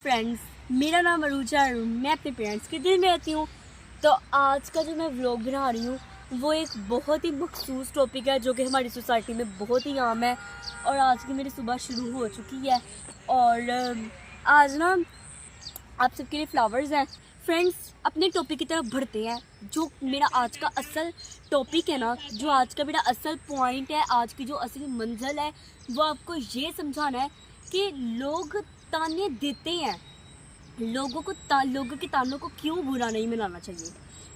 Friends, मेरा नाम अरूजा है। मैं अपने पेरेंट्स के दिल में रहती हूँ। तो आज का जो मैं व्लॉग बना रही हूँ वो एक बहुत ही मखसूस टॉपिक है जो कि हमारी सोसाइटी में बहुत ही आम है। और आज की मेरी सुबह शुरू हो चुकी है और आज ना आप सबके लिए फ्लावर्स हैं। फ्रेंड्स, अपने टॉपिक की तरफ बढ़ते हैं। जो मेरा आज का असल टॉपिक है ना, जो आज का मेरा असल पॉइंट है, आज की जो असली मंजिल है, वो आपको ये समझाना है कि लोग ताने देते हैं। लोगों के तानों को क्यों बुरा नहीं मनाना चाहिए,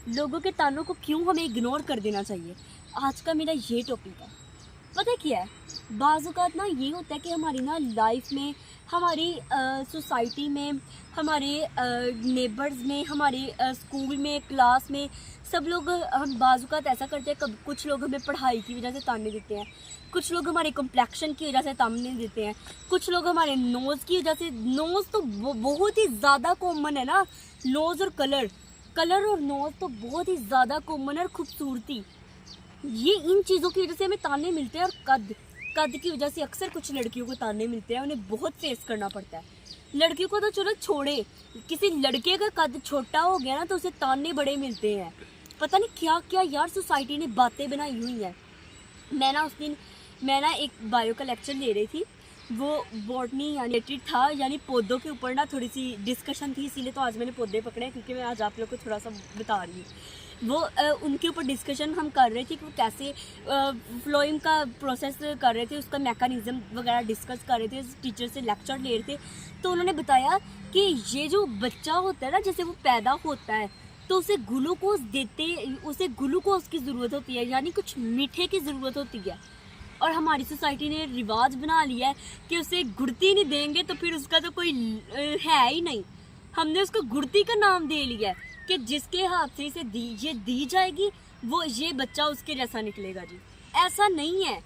लोगों के तानों को क्यों हमें इग्नोर कर देना चाहिए। आज का मेरा ये टॉपिक है। पता क्या है, बाज़ औक़ात ना ये होता है कि हमारी ना लाइफ में, हमारी सोसाइटी में, हमारे नेबर्स में, हमारे स्कूल में, क्लास में, सब लोग हम बाज़ औक़ात ऐसा करते हैं। कब कुछ लोग हमें पढ़ाई की वजह से ताने देते हैं, कुछ लोग हमारे कम्प्लेक्शन की वजह से ताने देते हैं, कुछ लोग हमारे नोज़ की वजह से। नोज़ तो बहुत ही ज़्यादा कॉमन है ना, नोज़ और कलर और नोज़ तो बहुत ही ज़्यादा कॉमन है। और खूबसूरती, ये इन चीज़ों की वजह से हमें ताने मिलते हैं। और कद की वजह से अक्सर कुछ लड़कियों को ताने मिलते हैं, उन्हें बहुत फेस करना पड़ता है। लड़कियों को तो चलो छोड़े, किसी लड़के का कद छोटा हो गया ना तो उसे ताने बड़े मिलते हैं। पता नहीं क्या क्या यार सोसाइटी ने बातें बनाई हुई हैं। मैं ना एक बायो का लेक्चर ले रही थी, वो बॉटनी यानी रिलेटेड था, यानी पौधों के ऊपर ना थोड़ी सी डिस्कशन थी। इसीलिए तो आज मैंने पौधे पकड़े, क्योंकि मैं आज आप लोग को थोड़ा सा बता रही हूँ। वो उनके ऊपर डिस्कशन हम कर रहे थे कि वो कैसे फ्लोइंग का प्रोसेस कर रहे थे, उसका मैकेनिज़्म वगैरह डिस्कस कर रहे थे। टीचर से लेक्चर ले रहे थे तो उन्होंने बताया कि ये जो बच्चा होता है ना, जैसे वो पैदा होता है तो उसे उसे ग्लूकोज की ज़रूरत होती है, यानी कुछ मीठे की ज़रूरत होती है। और हमारी सोसाइटी ने रिवाज बना लिया है कि उसे गुड़ती नहीं देंगे तो फिर उसका तो कोई है ही नहीं। हमने उसको गुड़ती का नाम दे लिया है कि जिसके हाथ से इसे दी जाएगी वो ये बच्चा उसके जैसा निकलेगा। जी, ऐसा नहीं है।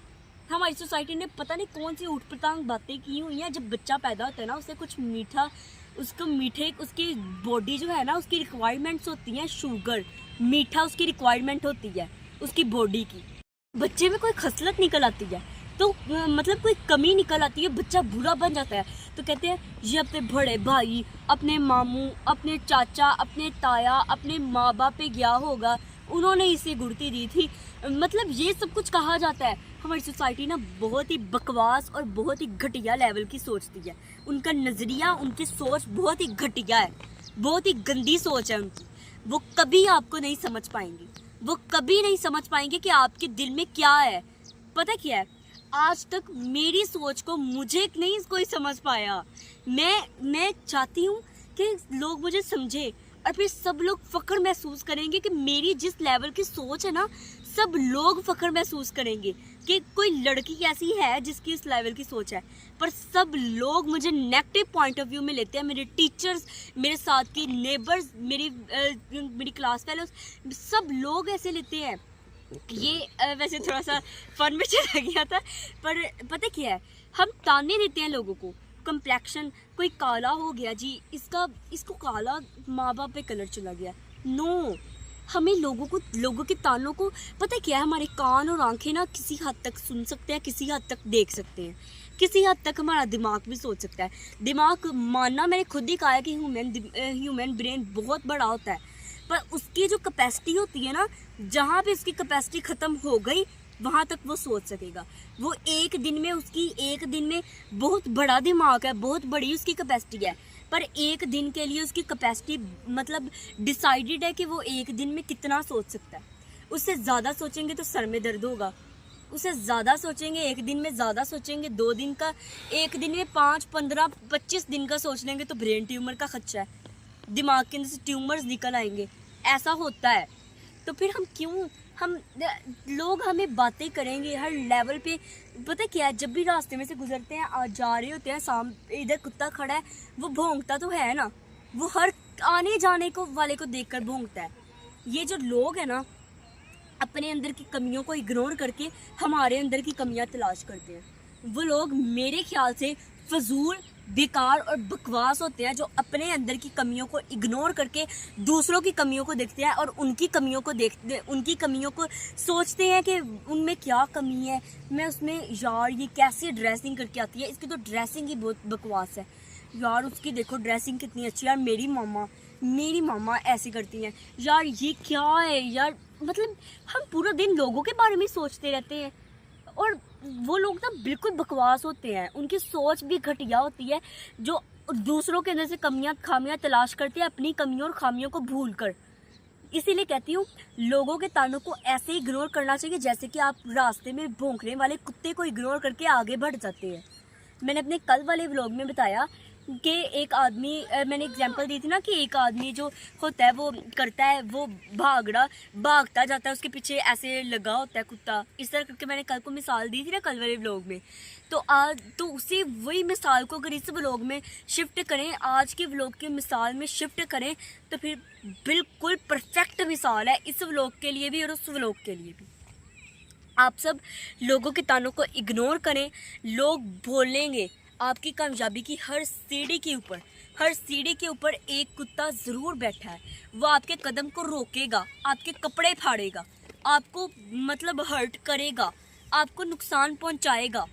हमारी सोसाइटी ने पता नहीं कौन सी ऊटपटांग बातें की हुई हैं। जब बच्चा पैदा होता है ना, उसे कुछ मीठा, उसकी बॉडी जो है ना, उसकी रिक्वायरमेंट्स होती हैं। शुगर, मीठा उसकी रिक्वायरमेंट होती है उसकी बॉडी की। बच्चे में कोई खसलत निकल आती है तो मतलब कोई कमी निकल आती है, बच्चा बुरा बन जाता है तो कहते हैं ये अपने बड़े भाई, अपने मामू, अपने चाचा, अपने ताया, अपने माँ बाप पे गया होगा, उन्होंने इसे गुड़ती दी थी। मतलब ये सब कुछ कहा जाता है। हमारी सोसाइटी ना बहुत ही बकवास और बहुत ही घटिया लेवल की सोचती है। उनका नज़रिया, उनकी सोच बहुत ही घटिया है, बहुत ही गंदी सोच है उनकी। वो कभी आपको नहीं समझ पाएंगे, वो कभी नहीं समझ पाएंगे कि आपके दिल में क्या है। पता क्या है, आज तक मेरी सोच को मुझे नहीं कोई समझ पाया। मैं चाहती हूँ कि लोग मुझे समझे और फिर सब लोग फ़ख्र महसूस करेंगे कि मेरी जिस लेवल की सोच है ना, सब लोग फ़ख्र महसूस करेंगे कि कोई लड़की ऐसी है जिसकी इस लेवल की सोच है। पर सब लोग मुझे नेगेटिव पॉइंट ऑफ व्यू में लेते हैं। मेरे टीचर्स, मेरे साथ की नेबर्स, मेरी क्लास फेलोज, सब लोग ऐसे लेते हैं। ये वैसे थोड़ा सा फन में चला गया था, पर पता क्या है, हम ताने देते हैं लोगों को। कम्प्लेक्शन, कोई काला हो गया जी, इसको काला, माँ बाप पे कलर चला गया। नो, हमें लोगों के तानों को, पता क्या है, हमारे कान और आंखें ना किसी हद तक सुन सकते हैं, किसी हद तक देख सकते हैं, किसी हद तक हमारा दिमाग भी सोच सकता है। दिमाग मानना, मैंने खुद ही कहा है कि ह्यूमन ब्रेन बहुत बड़ा होता है, पर उसकी जो कैपेसिटी होती है ना, जहाँ पे उसकी कैपेसिटी ख़त्म हो गई वहाँ तक वो सोच सकेगा। वो एक दिन में बहुत बड़ा दिमाग है, बहुत बड़ी उसकी कैपेसिटी है, पर एक दिन के लिए उसकी कैपेसिटी मतलब डिसाइडेड है कि वो एक दिन में कितना सोच सकता है। उससे ज़्यादा सोचेंगे तो सर में दर्द होगा, उससे ज़्यादा सोचेंगे, एक दिन में ज़्यादा सोचेंगे, 2 दिन का, एक दिन में 5, 15, 25 दिन का सोच लेंगे तो ब्रेन ट्यूमर का खदशा है, दिमाग के अंदर से ट्यूमर्स निकल आएंगे। ऐसा होता है। तो फिर लोग हमें बातें करेंगे हर लेवल पे। पता क्या है, जब भी रास्ते में से गुजरते हैं, जा रहे होते हैं, इधर कुत्ता खड़ा है, वो भौंकता तो है ना, वो हर आने जाने को वाले को देखकर भौंकता है। ये जो लोग हैं ना, अपने अंदर की कमियों को इग्नोर करके हमारे अंदर की कमियां तलाश करते हैं। वो लोग मेरे ख्याल से फजूल, बेकार और बकवास होते हैं, जो अपने अंदर की कमियों को इग्नोर करके दूसरों की कमियों को देखते हैं और उनकी कमियों को सोचते हैं कि उनमें क्या कमी है। मैं उसमें, यार ये कैसे ड्रेसिंग करके आती है, इसकी तो ड्रेसिंग ही बहुत बकवास है। यार उसकी देखो ड्रेसिंग कितनी अच्छी है, यार मेरी मामा ऐसे करती हैं। यार ये क्या है यार, मतलब हम पूरा दिन लोगों के बारे में सोचते रहते हैं और वो लोग ना बिल्कुल बकवास होते हैं, उनकी सोच भी घटिया होती है, जो दूसरों के अंदर से कमियां खामियां तलाश करते हैं अपनी कमियों और खामियों को भूल कर। इसीलिए कहती हूँ लोगों के तानों को ऐसे इग्नोर करना चाहिए जैसे कि आप रास्ते में भौंकने वाले कुत्ते को इग्नोर करके आगे बढ़ जाते हैं। मैंने अपने कल वाले व्लॉग में बताया कि एक आदमी, मैंने एग्जांपल दी थी ना कि एक आदमी जो होता है वो करता है, वो भागता जाता है, उसके पीछे ऐसे लगा होता है कुत्ता, इस तरह करके मैंने कल को मिसाल दी थी ना कल वाले व्लॉग में। तो आज तो उसी वही मिसाल को अगर इस व्लॉग में शिफ्ट करें, आज के व्लॉग की मिसाल में शिफ्ट करें, तो फिर बिल्कुल परफेक्ट मिसाल है इस व्लॉग के लिए भी और उस व्लॉग के लिए भी। आप सब लोगों के तानों को इग्नोर करें। लोग बोलेंगे, आपकी कामयाबी की हर सीढ़ी के ऊपर एक कुत्ता ज़रूर बैठा है। वो आपके कदम को रोकेगा, आपके कपड़े फाड़ेगा, आपको मतलब हर्ट करेगा, आपको नुकसान पहुंचाएगा।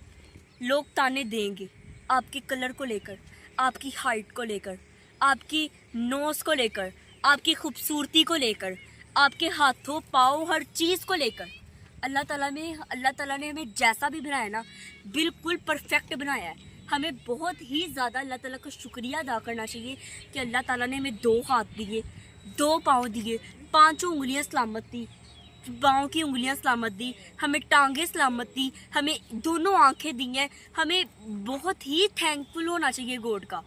लोग ताने देंगे आपके कलर को लेकर, आपकी हाइट को लेकर, आपकी नोज़ को लेकर, आपकी खूबसूरती को लेकर, आपके हाथों पाँव हर चीज़ को लेकर। अल्लाह ताला ने हमें जैसा भी बनाया ना बिल्कुल परफेक्ट बनाया है। हमें बहुत ही ज़्यादा अल्लाह ताला का शुक्रिया अदा करना चाहिए कि अल्लाह ताला ने हमें 2 हाथ दिए, 2 पाँव दिए, 5 उंगलियां सलामत दी, पाँव की उंगलियां सलामत दी, हमें टांगे सलामत दी, हमें दोनों आंखें दी हैं। हमें बहुत ही थैंकफुल होना चाहिए गॉड का।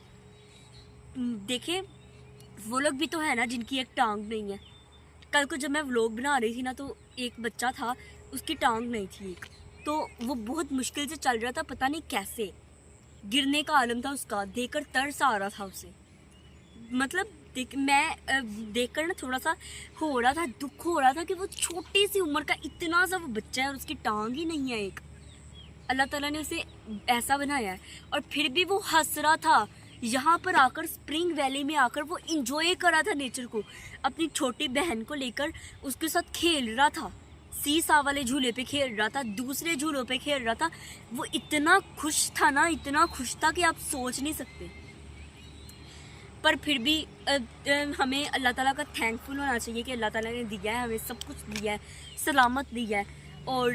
देखें वो लोग भी तो है ना जिनकी एक टांग नहीं है। कल को जब मैं व्लॉग बना रही थी ना तो एक बच्चा था, उसकी टांग नहीं थी एक, तो वो बहुत मुश्किल से चल रहा था, पता नहीं कैसे गिरने का आलम था उसका, देखकर तरस आ रहा था उसे। मतलब मैं देखकर ना थोड़ा सा हो रहा था, दुख हो रहा था कि वो छोटी सी उम्र का इतना सा वो बच्चा है और उसकी टांग ही नहीं है एक। अल्लाह ताला ने उसे ऐसा बनाया है और फिर भी वो हंस रहा था। यहाँ पर आकर स्प्रिंग वैली में आकर वो इंजॉय कर रहा था नेचर को, अपनी छोटी बहन को लेकर उसके साथ खेल रहा था, सीसा वाले झूले पे खेल रहा था, दूसरे झूलों पे खेल रहा था। वो इतना खुश था ना, इतना खुश था कि आप सोच नहीं सकते। पर फिर भी हमें अल्लाह ताला का थैंकफुल होना चाहिए कि अल्लाह ताला ने दिया है, हमें सब कुछ दिया है, सलामत दिया है। और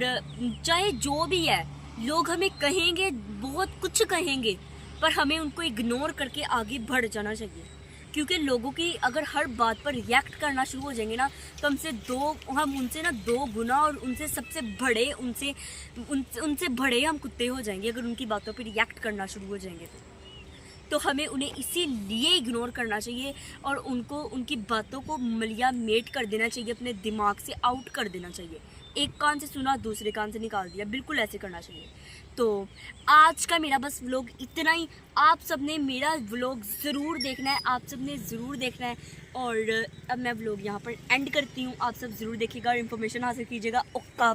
चाहे जो भी है लोग हमें कहेंगे, बहुत कुछ कहेंगे, पर हमें उनको इग्नोर करके आगे बढ़ जाना चाहिए। क्योंकि लोगों की अगर हर बात पर रिएक्ट करना शुरू हो जाएंगे ना तो हम उनसे ना 2 गुना और उनसे सबसे बड़े उनसे बड़े हम कुत्ते हो जाएंगे अगर उनकी बातों पर रिएक्ट करना शुरू हो जाएंगे तो हमें उन्हें इसीलिए इग्नोर करना चाहिए और उनकी बातों को मलिया मेट कर देना चाहिए, अपने दिमाग से आउट कर देना चाहिए। एक कान से सुना दूसरे कान से निकाल दिया, बिल्कुल ऐसे करना चाहिए। तो आज का मेरा बस व्लॉग इतना ही। आप सब ने मेरा व्लॉग ज़रूर देखना है, आप सब ने ज़रूर देखना है। और अब मैं व्लॉग यहाँ पर एंड करती हूँ। आप सब ज़रूर देखिएगा और इन्फॉर्मेशन हासिल कीजिएगा। ओका।